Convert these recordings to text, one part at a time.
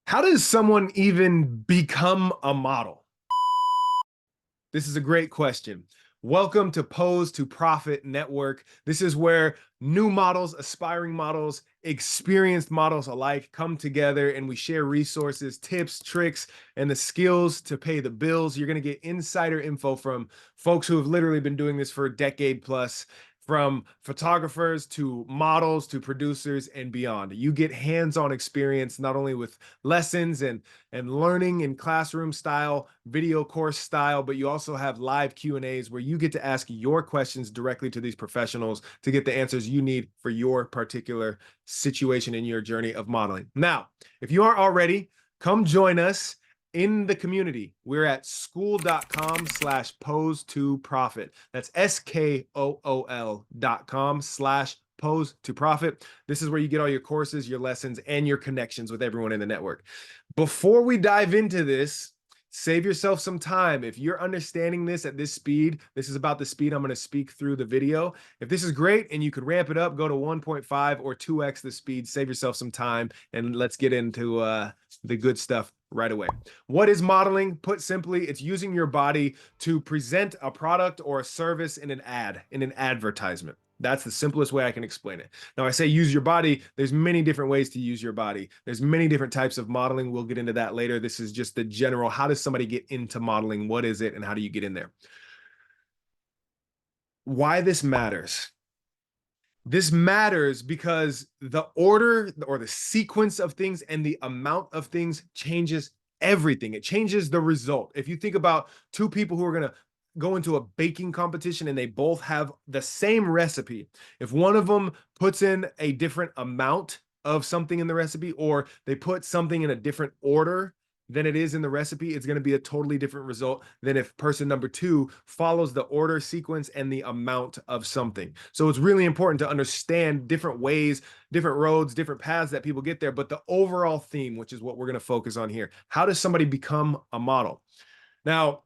How does someone even become a model? This is a great question. Welcome to Pose to Profit Network. This is where new models, aspiring models, experienced models alike come together and we share resources, tips, tricks, and the skills to pay the bills. You're going to get insider info from folks who have literally been doing this for a decade plus, from photographers to models to producers and beyond. You get hands-on experience not only with lessons and learning in classroom style, video course style, but you also have live Q&As where you get to ask your questions directly to these professionals to get the answers you need for your particular situation in your journey of modeling. Now, if you aren't already, come join us in the community. We're at school.com/pose to profit. That's SKOOL.com/pose to profit. This is where you get all your courses, your lessons, and your connections with everyone in the network. Before we dive into this, save yourself some time. If you're understanding this at this speed, this is about the speed I'm going to speak through the video. If this is great and you could ramp it up, go to 1.5 or 2x the speed, save yourself some time, and let's get into the good stuff right away. What is modeling? Put simply, it's using your body to present a product or a service in an ad, in an advertisement. That's the simplest way I can explain it. Now, I say use your body. There's many different ways to use your body. There's many different types of modeling. We'll get into that later. This is just the general, how does somebody get into modeling? What is it and how do you get in there? Why this matters. This matters because the order or the sequence of things and the amount of things changes everything. It changes the result. If you think about two people who are going to go into a baking competition and they both have the same recipe, if one of them puts in a different amount of something in the recipe or they put something in a different order than it is in the recipe, it's going to be a totally different result than if person number two follows the order, sequence, and the amount of something. So it's really important to understand different ways, different roads, different paths that people get there, but the overall theme, which is what we're going to focus on here. How does somebody become a model? Now,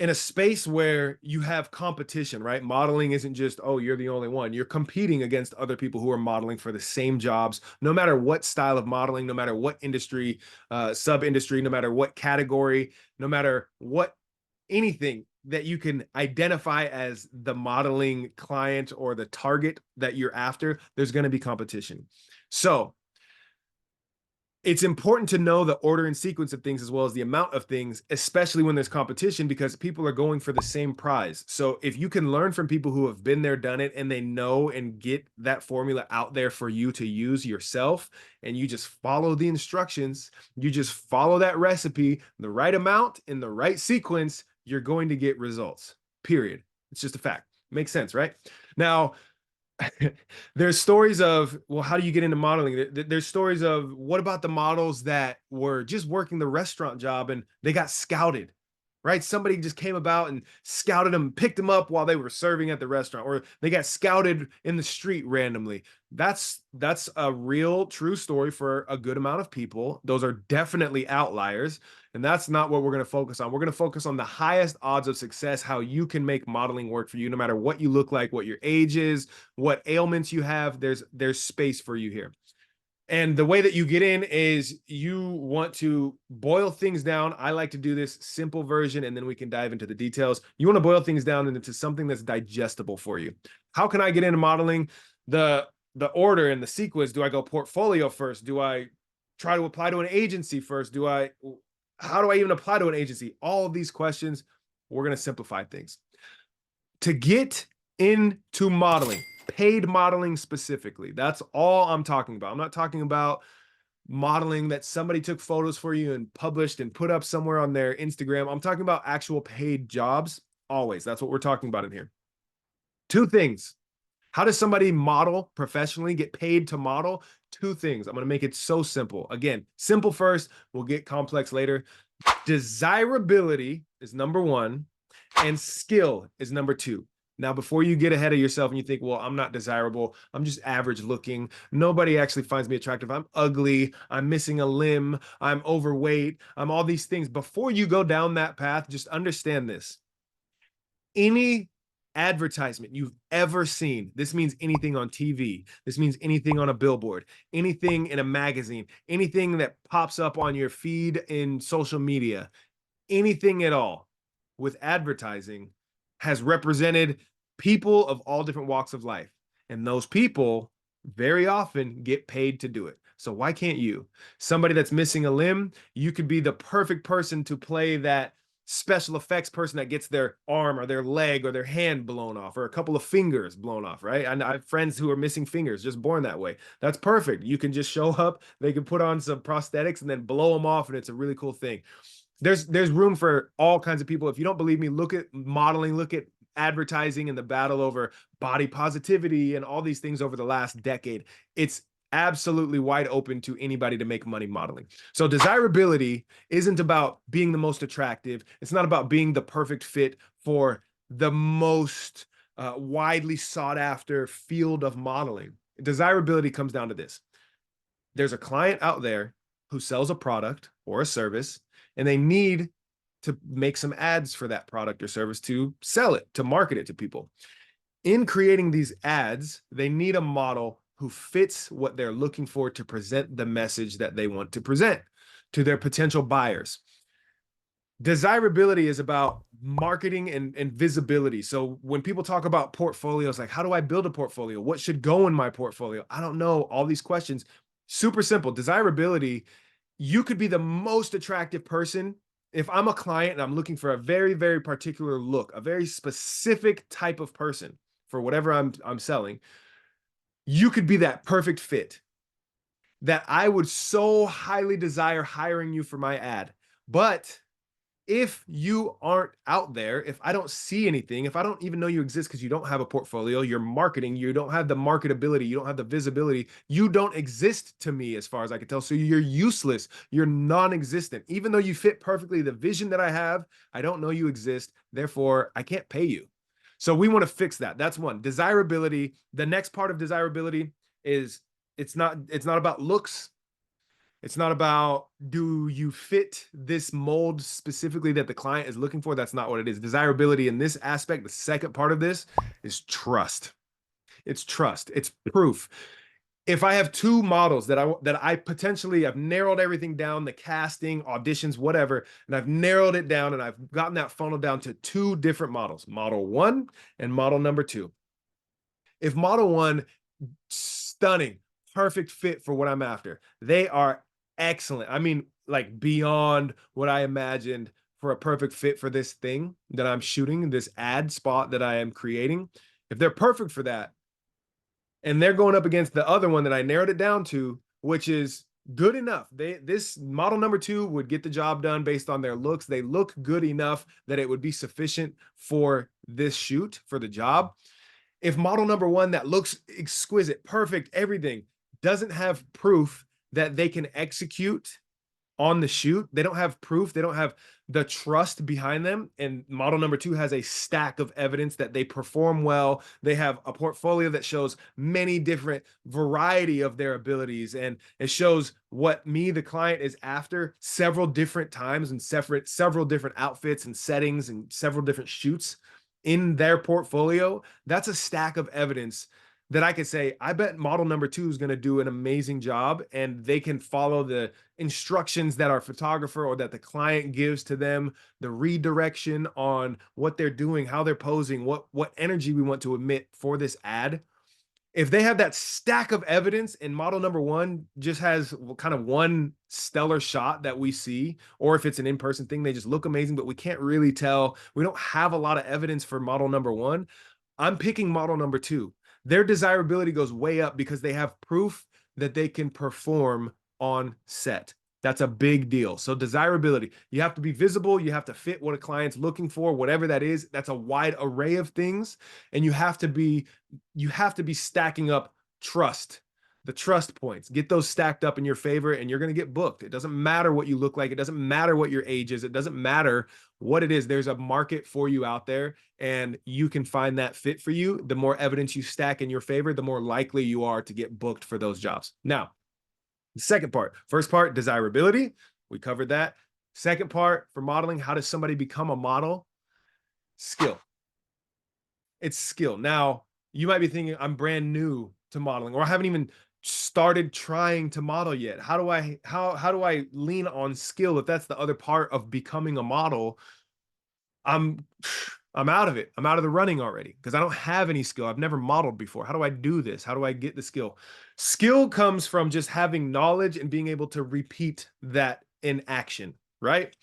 in a space where you have competition, right? Modeling isn't just, oh, you're the only one. You're competing against other people who are modeling for the same jobs, no matter what style of modeling, no matter what industry, sub-industry, no matter what category, no matter what, anything that you can identify as the modeling client or the target that you're after, there's going to be competition. So it's important to know the order and sequence of things as well as the amount of things, especially when there's competition, because people are going for the same prize. So if you can learn from people who have been there, done it, and they know and get that formula out there for you to use yourself, and you just follow the instructions, you just follow that recipe, the right amount in the right sequence, you're going to get results, period. It's just a fact. Makes sense, right? Now, there's stories of, well, how do you get into modeling? There's stories of, what about the models that were just working the restaurant job and they got scouted, right? Somebody just came about and scouted them, picked them up while they were serving at the restaurant, or they got scouted in the street randomly. That's a real true story for a good amount of people. Those are definitely outliers, and that's not what we're going to focus on. We're going to focus on the highest odds of success, how you can make modeling work for you, no matter what you look like, what your age is, what ailments you have. There's space for you here. And the way that you get in is you want to boil things down. I like to do this simple version, and then we can dive into the details. You want to boil things down into something that's digestible for you. How can I get into modeling? The order and the sequence. Do I go portfolio first? Do I try to apply to an agency first? How do I even apply to an agency? All of these questions, we're going to simplify things. To get into modeling, paid modeling specifically, that's all I'm talking about. I'm not talking about modeling that somebody took photos for you and published and put up somewhere on their Instagram. I'm talking about actual paid jobs. Always. That's what we're talking about in here. Two things. How does somebody model professionally, get paid to model? Two things. I'm going to make it so simple. Again, simple first. We'll get complex later. Desirability is number one, and skill is number two. Now, before you get ahead of yourself and you think, well, I'm not desirable, I'm just average looking, nobody actually finds me attractive, I'm ugly, I'm missing a limb, I'm overweight, I'm all these things. Before you go down that path, just understand this. Any advertisement you've ever seen. This means anything on TV. This means anything on a billboard, anything in a magazine, anything that pops up on your feed in social media, anything at all with advertising has represented people of all different walks of life. And those people very often get paid to do it. So why can't you? Somebody that's missing a limb, you could be the perfect person to play that special effects person that gets their arm or their leg or their hand blown off or a couple of fingers blown off, right? And I have friends who are missing fingers, just born that way. That's perfect. You can just show up, they can put on some prosthetics and then blow them off, and it's a really cool thing. There's room for all kinds of people. If you don't believe me, look at modeling, look at advertising and the battle over body positivity and all these things over the last decade. It's absolutely wide open to anybody to make money modeling. So desirability isn't about being the most attractive. It's not about being the perfect fit for the most widely sought after field of modeling. Desirability comes down to this. There's a client out there who sells a product or a service, and they need to make some ads for that product or service to sell it, to market it to people. In creating these ads, they need a model who fits what they're looking for to present the message that they want to present to their potential buyers. Desirability is about marketing and visibility. So when people talk about portfolios, like how do I build a portfolio? What should go in my portfolio? I don't know. All these questions, super simple. Desirability, you could be the most attractive person. If I'm a client and I'm looking for a very, very particular look, a very specific type of person for whatever I'm selling, you could be that perfect fit that I would so highly desire hiring you for my ad. But if you aren't out there, if I don't see anything, if I don't even know you exist because you don't have a portfolio, you're marketing, you don't have the marketability, you don't have the visibility, you don't exist to me as far as I can tell. So you're useless, you're non-existent. Even though you fit perfectly the vision that I have, I don't know you exist. Therefore, I can't pay you. So we want to fix that. That's one. Desirability. The next part of desirability is it's not about looks. It's not about, do you fit this mold specifically that the client is looking for? That's not what it is. Desirability in this aspect, the second part of this, is trust. It's trust. It's proof. If I have two models that I potentially have narrowed everything down, the casting, auditions, whatever, and I've narrowed it down and I've gotten that funnel down to two different models, model one and model number two. If model one, stunning, perfect fit for what I'm after, they are excellent. I mean, like beyond what I imagined for a perfect fit for this thing that I'm shooting, this ad spot that I am creating. If they're perfect for that, and they're going up against the other one that I narrowed it down to, which is good enough. This model number two would get the job done based on their looks. They look good enough that it would be sufficient for this shoot, for the job. If model number one that looks exquisite, perfect, everything, doesn't have proof that they can execute on the shoot, they don't have proof, they don't have the trust behind them, and model number two has a stack of evidence that they perform well, they have a portfolio that shows many different variety of their abilities, and it shows what me, the client, is after several different times and several different outfits and settings and several different shoots in their portfolio. That's a stack of evidence that I could say, I bet model number two is going to do an amazing job, and they can follow the instructions that our photographer or that the client gives to them, the redirection on what they're doing, how they're posing, what energy we want to emit for this ad. If they have that stack of evidence and model number one just has kind of one stellar shot that we see, or if it's an in-person thing, they just look amazing, but we can't really tell. We don't have a lot of evidence for model number one. I'm picking model number two. Their desirability goes way up because they have proof that they can perform on set. That's a big deal. So desirability, you have to be visible. You have to fit what a client's looking for, whatever that is. That's a wide array of things. And you have to be stacking up trust, the trust points. Get those stacked up in your favor and you're going to get booked. It doesn't matter what you look like. It doesn't matter what your age is. It doesn't matter what it is. There's a market for you out there and you can find that fit for you. The more evidence you stack in your favor, the more likely you are to get booked for those jobs. Now, the second part, first part, desirability. We covered that. Second part for modeling, how does somebody become a model? Skill. it's skill. Now, you might be thinking I'm brand new to modeling, or I haven't even started trying to model yet. How do I lean on skill if that's the other part of becoming a model? I'm I'm out of it. I'm out of the running already because I don't have any skill. I've never modeled before. How do I do this? How do I get the skill? Skill comes from just having knowledge and being able to repeat that in action, right?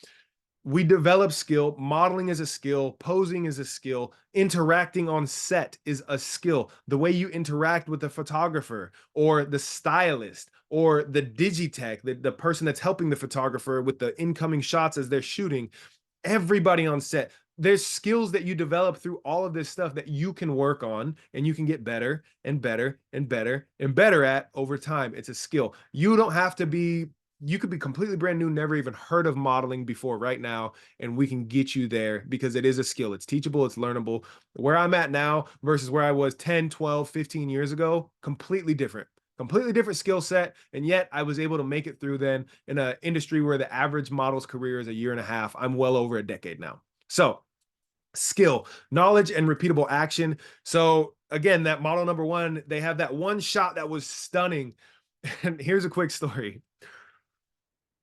We develop skill. Modeling is a skill. Posing is a skill. Interacting on set is a skill. The way you interact with the photographer or the stylist or the digitech, the person that's helping the photographer with the incoming shots as they're shooting, everybody on set, there's skills that you develop through all of this stuff that you can work on and you can get better and better and better and better at over time. It's a skill. You don't have to be, you could be completely brand new, never even heard of modeling before right now, and we can get you there because it is a skill. It's teachable, it's learnable. Where I'm at now versus where I was 10, 12, 15 years ago, completely different skill set. And yet I was able to make it through then in an industry where the average model's career is a year and a half. I'm well over a decade now. So skill, knowledge, and repeatable action. So again, that model number one, they have that one shot that was stunning. And here's a quick story.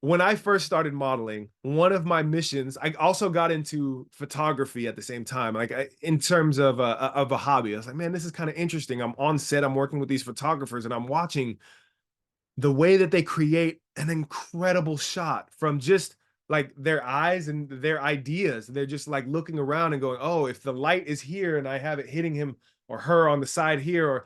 When I first started modeling, one of my missions, I also got into photography at the same time, in terms of a hobby. I was like, man, this is kind of interesting. I'm on set, I'm working with these photographers, and I'm watching the way that they create an incredible shot from just like their eyes and their ideas. They're just like looking around and going, oh, if the light is here and I have it hitting him or her on the side here, or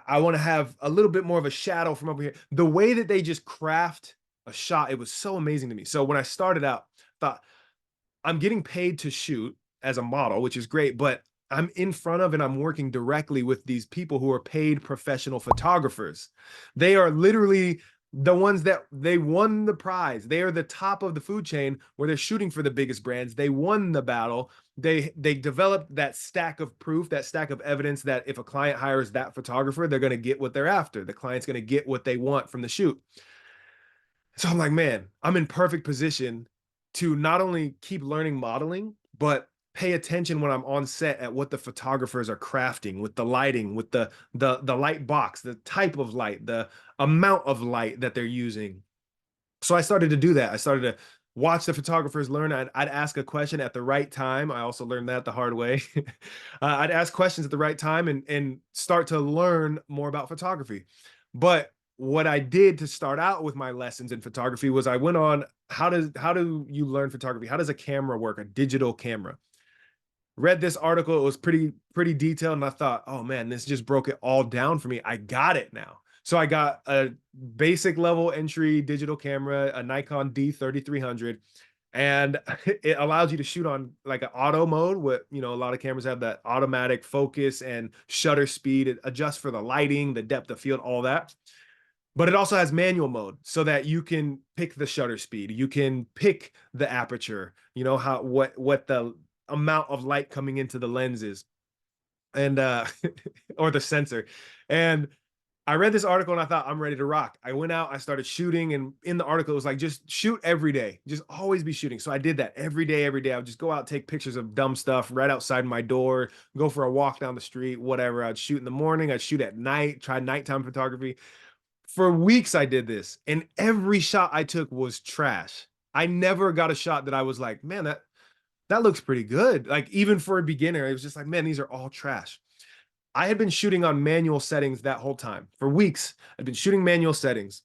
I want to have a little bit more of a shadow from over here. The way that they just craft a shot, it was so amazing to me. So when I started out, I thought, I'm getting paid to shoot as a model, which is great, but I'm in front of and I'm working directly with these people who are paid professional photographers. They are literally the ones that they won the prize. They are the top of the food chain where they're shooting for the biggest brands. They won the battle. They developed that stack of proof, that stack of evidence that if a client hires that photographer, they're going to get what they're after. The client's going to get what they want from the shoot. So I'm like, man, I'm in perfect position to not only keep learning modeling, but pay attention when I'm on set at what the photographers are crafting with the lighting, with the light box, the type of light, the amount of light that they're using. So I started to do that. I started to watch the photographers learn. I'd ask a question at the right time. I also learned that the hard way. I'd ask questions at the right time and start to learn more about photography. But what I did to start out with my lessons in photography was I went on how do you learn photography? How does a camera work, a digital camera? Read this article. It was pretty detailed, and I thought, oh man, this just broke it all down for me. I got it now. So I got a basic level entry digital camera, a Nikon D3300, and it allows you to shoot on like an auto mode. What, you know, a lot of cameras have that automatic focus and shutter speed. It adjusts for the lighting, the depth of field, all that. But it also has manual mode so that you can pick the shutter speed, you can pick the aperture, you know, how what the amount of light coming into the lens is, and or the sensor. And I read this article and I thought, I'm ready to rock. I went out, I started shooting, and in the article it was like, just shoot every day, just always be shooting. So I did that every day, every day. I would just go out, take pictures of dumb stuff right outside my door, go for a walk down the street, whatever. I'd shoot in the morning, I'd shoot at night, try nighttime photography. For weeks I did this, and every shot I took was trash. I never got a shot that I was like, man, that looks pretty good. Like, even for a beginner, it was just like, man, these are all trash. I had been shooting on manual settings that whole time. For weeks, I'd been shooting manual settings.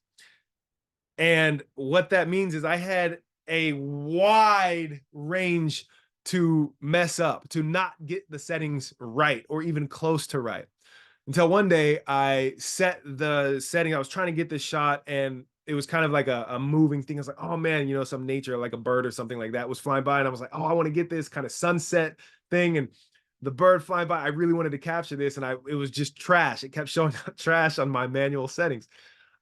And what that means is I had a wide range to mess up, to not get the settings right or even close to right. Until one day I set the setting. I was trying to get this shot, and it was kind of like a moving thing. I was like, oh man, you know, some nature, like a bird or something like that was flying by. And I was like, oh, I want to get this kind of sunset thing. And the bird flying by, I really wanted to capture this. And it was just trash. It kept showing up trash on my manual settings.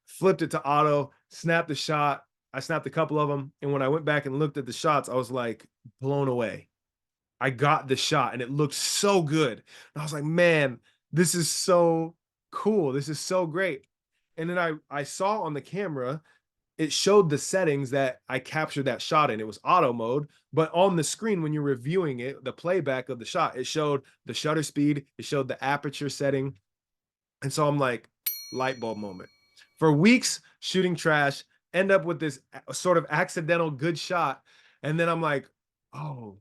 Flipped it to auto, snapped the shot. I snapped a couple of them. And when I went back and looked at the shots, I was like blown away. I got the shot and it looked so good. And I was like, man, this is so cool. This is so great. And then I saw on the camera it showed the settings that I captured that shot in. It was auto mode, but on the screen when you're reviewing it, the playback of the shot, it showed the shutter speed, it showed the aperture setting. And so I'm like, light bulb moment. For weeks shooting trash, end up with this sort of accidental good shot. And then I'm like, oh,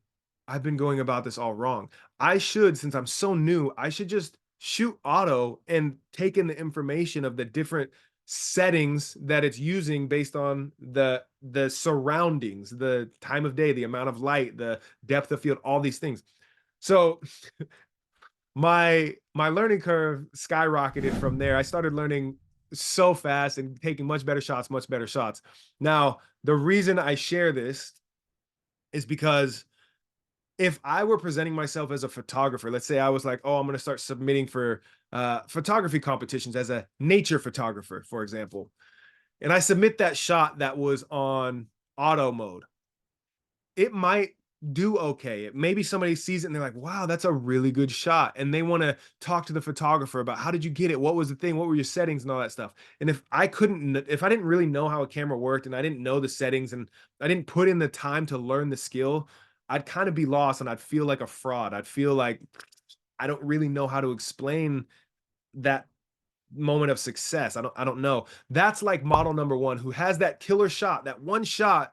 I've been going about this all wrong. I should, since I'm so new, I should just shoot auto and take in the information of the different settings that it's using based on the surroundings, the time of day, the amount of light, the depth of field, all these things. So my learning curve skyrocketed from there. I started learning so fast and taking much better shots, much better shots. Now, the reason I share this is because if I were presenting myself as a photographer, let's say I was like, oh, I'm going to start submitting for photography competitions as a nature photographer, for example, and I submit that shot that was on auto mode, it might do okay. Maybe somebody sees it and they're like, wow, that's a really good shot. And they want to talk to the photographer about how did you get it? What was the thing? What were your settings and all that stuff? And if I didn't really know how a camera worked and I didn't know the settings and I didn't put in the time to learn the skill, I'd kind of be lost and I'd feel like a fraud. I'd feel like I don't really know how to explain that moment of success. I don't know. That's like model number one who has that killer shot, that one shot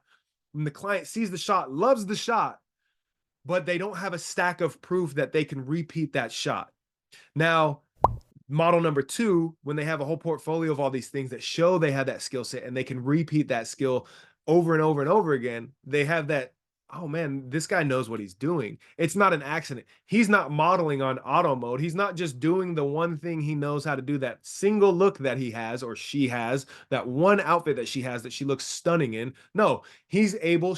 when the client sees the shot, loves the shot, but they don't have a stack of proof that they can repeat that shot. Now, model number two, when they have a whole portfolio of all these things that show they have that skill set and they can repeat that skill over and over and over again, they have that, oh man, this guy knows what he's doing. It's not an accident. He's not modeling on auto mode. He's not just doing the one thing he knows how to do, that single look that he has or she has, that one outfit that she has that she looks stunning in. No, she's able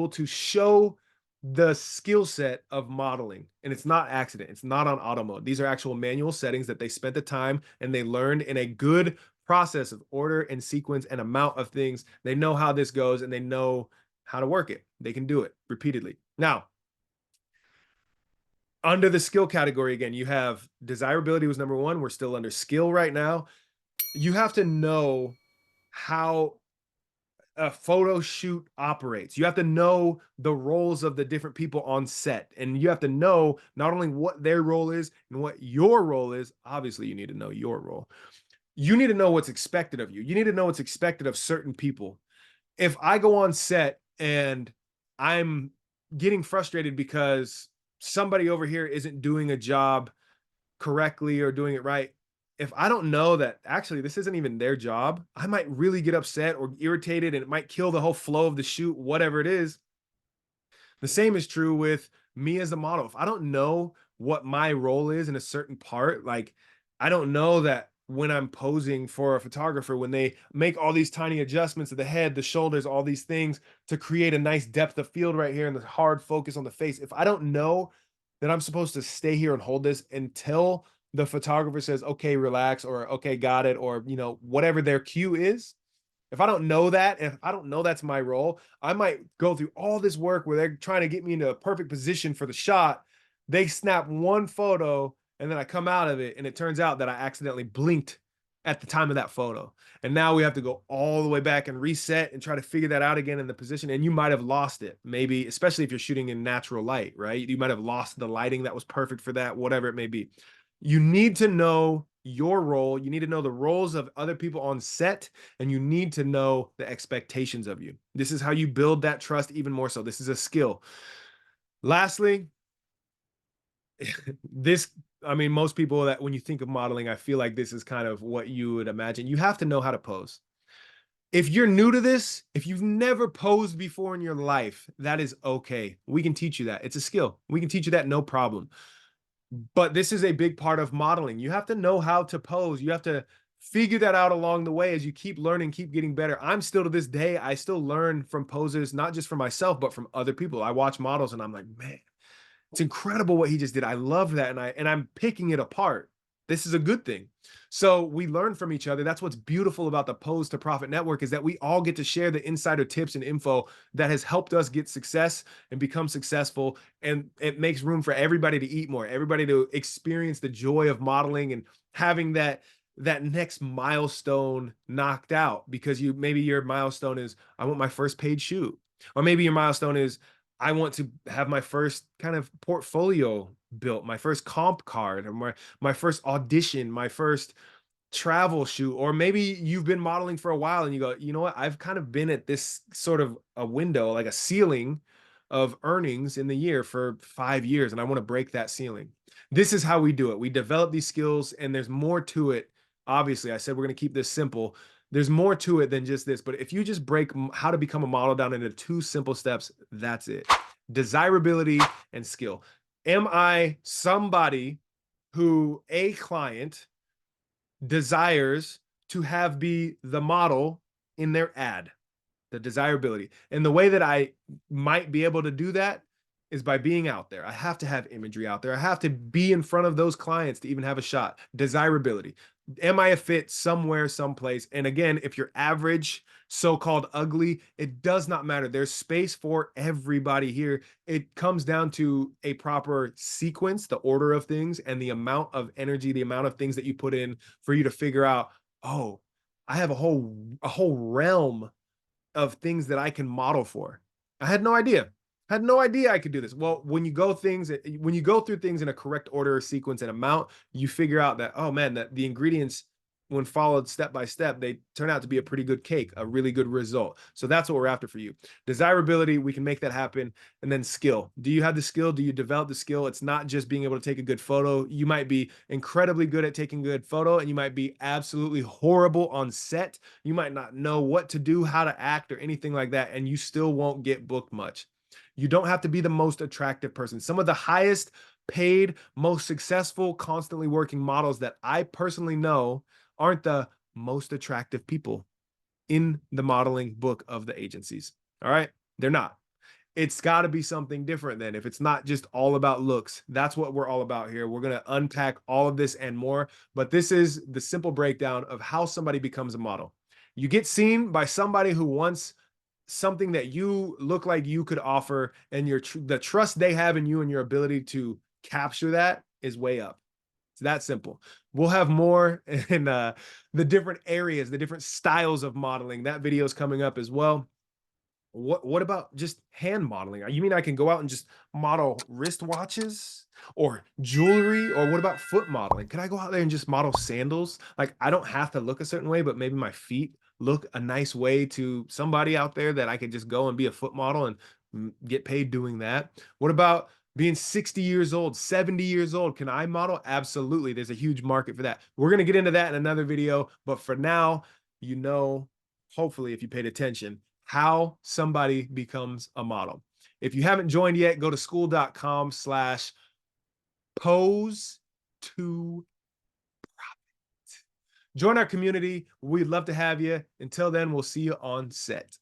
to show the skill set of modeling, and it's not accident. It's not on auto mode. These are actual manual settings that they spent the time and they learned in a good process of order and sequence and amount of things. They know how this goes and they know how to work it. They can do it repeatedly. Now, under the skill category, again, you have desirability was number one. We're still under skill right now. You have to know how a photo shoot operates. You have to know the roles of the different people on set, and you have to know not only what their role is and what your role is. Obviously, you need to know your role. You need to know what's expected of you. You need to know what's expected of certain people. If I go on set and I'm getting frustrated because somebody over here isn't doing a job correctly or doing it right, if I don't know that actually this isn't even their job, I might really get upset or irritated and it might kill the whole flow of the shoot, whatever it is. The same is true with me as a model. If I don't know what my role is in a certain part, like I don't know that when I'm posing for a photographer, when they make all these tiny adjustments of the head, the shoulders, all these things to create a nice depth of field right here and the hard focus on the face. If I don't know that I'm supposed to stay here and hold this until the photographer says, okay, relax, or okay, got it, or whatever their cue is, if I don't know that, if I don't know that's my role, I might go through all this work where they're trying to get me into a perfect position for the shot. They snap one photo and then I come out of it and it turns out that I accidentally blinked at the time of that photo. And now we have to go all the way back and reset and try to figure that out again in the position. And you might have lost it, maybe, especially if you're shooting in natural light, right? You might have lost the lighting that was perfect for that, whatever it may be. You need to know your role. You need to know the roles of other people on set, and you need to know the expectations of you. This is how you build that trust even more so. This is a skill. Lastly, this, I mean, most people that when you think of modeling, I feel like this is kind of what you would imagine. You have to know how to pose. If you're new to this, if you've never posed before in your life, that is okay. We can teach you that. It's a skill. We can teach you that, no problem. But this is a big part of modeling. You have to know how to pose. You have to figure that out along the way as you keep learning, keep getting better. I'm still to this day, I still learn from poses, not just from myself, but from other people. I watch models and I'm like, man, it's incredible what he just did. I love that. And I'm picking it apart. This is a good thing. So we learn from each other. That's what's beautiful about the Pose to Profit Network, is that we all get to share the insider tips and info that has helped us get success and become successful. And it makes room for everybody to eat more, everybody to experience the joy of modeling and having that that next milestone knocked out, because maybe your milestone is, I want my first paid shoot, or maybe your milestone is, I want to have my first kind of portfolio built, my first comp card, or my first audition, my first travel shoot. Or maybe you've been modeling for a while and you go, you know what, I've kind of been at this sort of a window, like a ceiling of earnings in the year for 5 years, and I want to break that ceiling. This is how we do it. We develop these skills, and there's more to it. Obviously, I said we're going to keep this simple. There's more to it than just this, but if you just break how to become a model down into 2 simple steps, that's it. Desirability and skill. Am I somebody who a client desires to have be the model in their ad? The desirability. And the way that I might be able to do that is by being out there. I have to have imagery out there. I have to be in front of those clients to even have a shot. Desirability. Am I a fit somewhere, someplace? And again, if you're average, so-called ugly, it does not matter. There's space for everybody here. It comes down to a proper sequence, the order of things, and the amount of energy, the amount of things that you put in for you to figure out, oh, I have a whole realm of things that I can model for. I had no idea. Had no idea I could do this. Well, when you go through things in a correct order, sequence, and amount, you figure out that, oh man, that the ingredients, when followed step by step, they turn out to be a pretty good cake, a really good result. So that's what we're after for you. Desirability, we can make that happen. And then skill. Do you have the skill? Do you develop the skill? It's not just being able to take a good photo. You might be incredibly good at taking a good photo, and you might be absolutely horrible on set. You might not know what to do, how to act, or anything like that, and you still won't get booked much. You don't have to be the most attractive person. Some of the highest paid, most successful, constantly working models that I personally know aren't the most attractive people in the modeling book of the agencies. All right? They're not. It's got to be something different then. If it's not just all about looks, that's what we're all about here. We're going to unpack all of this and more, but this is the simple breakdown of how somebody becomes a model. You get seen by somebody who wants something that you look like you could offer, and the trust they have in you and your ability to capture that is way up. It's that simple. We'll have more in the different areas, the different styles of modeling. That video is coming up as well. What about just hand modeling? You mean I can go out and just model wristwatches or jewelry? Or what about foot modeling? Can I go out there and just model sandals? Like, I don't have to look a certain way, but maybe my feet look a nice way to somebody out there that I could just go and be a foot model and get paid doing that. What about being 60 years old, 70 years old? Can I model? Absolutely. There's a huge market for that. We're going to get into that in another video, but for now, you know, hopefully if you paid attention, how somebody becomes a model. If you haven't joined yet, go to school.com/pose to join our community. We'd love to have you. Until then, we'll see you on set.